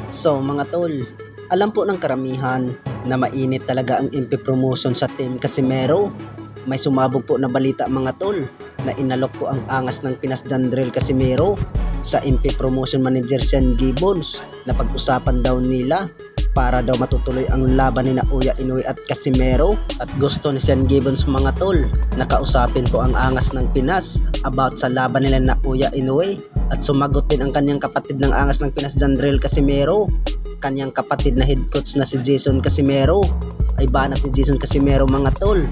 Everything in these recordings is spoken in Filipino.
So mga tol, alam po ng karamihan na mainit talaga ang MP promotion sa Team Casimero. May sumabog po na balita mga tol na inalok po ang angas ng Pinas Jandrel Casimero sa MP promotion manager Sean Gibbons na pag-usapan daw nila para daw matutuloy ang laban ni Uya Inoue at Casimero, at gusto ni Sean Gibbons mga tol na kausapin po ang angas ng Pinas about sa laban nila na Uya Inoue, at sumagot din ang kanyang kapatid ng angas ng Pinas Jandrel Casimero. Kanyang kapatid na head coach na si Jason Casimero ay banat ni Jason Casimero mga tol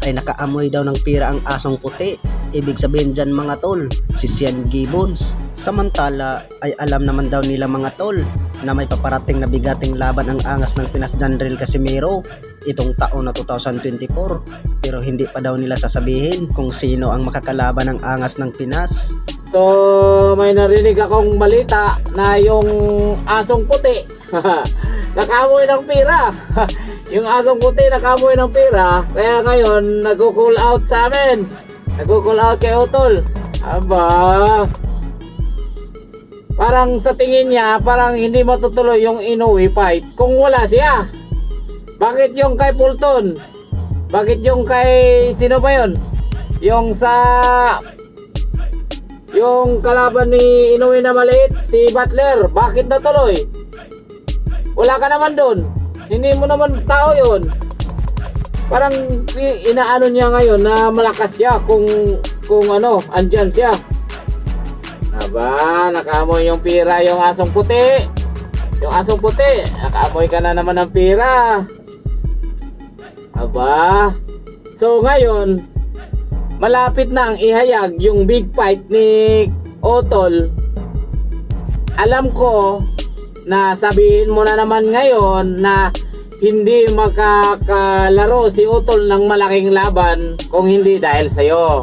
ay nakaamoy daw ng pira ang asong puti. Ibig sabihin dyan mga tol, si Sean Gibbons. Samantala ay alam naman daw nila mga tol na may paparating na bigating laban ang angas ng Pinas Jandrel Casimero itong taon na 2024, pero hindi pa daw nila sasabihin kung sino ang makakalaban ng angas ng Pinas. So may narinig akong balita na yung asong puti nakamoy ng pira. Yung asong puti nakamoy ng pira, kaya ngayon nag-call out sa amin, nag-call out kay Utol. Aba, parang sa tingin niya parang hindi matutuloy yung Inoue fight kung wala siya. Bakit yung kay Fulton? Bakit yung kay sino ba yun? Yung sa yung kalaban ni Inoue na maliit, si Butler, bakit natuloy? Wala ka naman doon. Hindi mo naman tao yun. Parang inaano niya ngayon na malakas siya kung ano, andyan siya. Aba, nakaamoy yung pira yung asong puti. Yung asong puti, nakaamoy ka na naman ng pira. Aba, so ngayon malapit na ang ihayag yung big fight ni Utol. Alam ko na sabihin mo na naman ngayon na hindi makakalaro si Utol ng malaking laban kung hindi dahil sa'yo.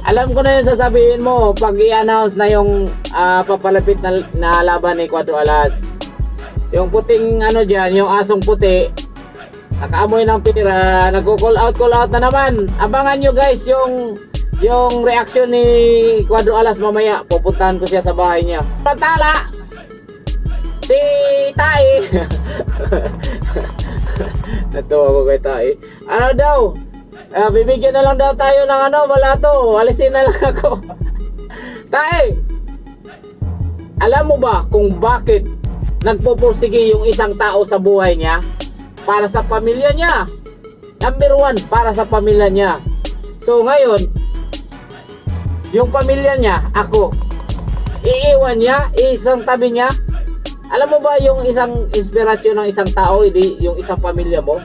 Alam ko na yun sasabihin mo pag i-announce na yung papalapit na laban ni Cuadro Alas. Yung puting ano dyan, yung asong puti, nakaamoy ng pira, nag-call out na naman. Abangan nyo guys yung reaction ni Cuadro Alas mamaya. Pupuntahan ko siya sa bahay niya. Pantala! Si Tai! Natuwa ko kay Tai. Ano daw? Bibigyan na lang daw tayo ng ano, wala to. Alisin na lang ako. Tai! Alam mo ba kung bakit nagpupursige yung isang tao sa buhay niya? Para sa pamilya niya. Number 1, para sa pamilya niya. So ngayon, yung pamilya niya, ako, iiwan niya, isang tabi niya. Alam mo ba yung isang inspirasyon ng isang tao, hindi yung isang pamilya mo?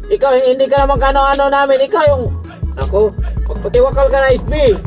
Ikaw, hindi ka naman kano-ano namin. Ikaw yung, ako, magpatiwakal ka na SB.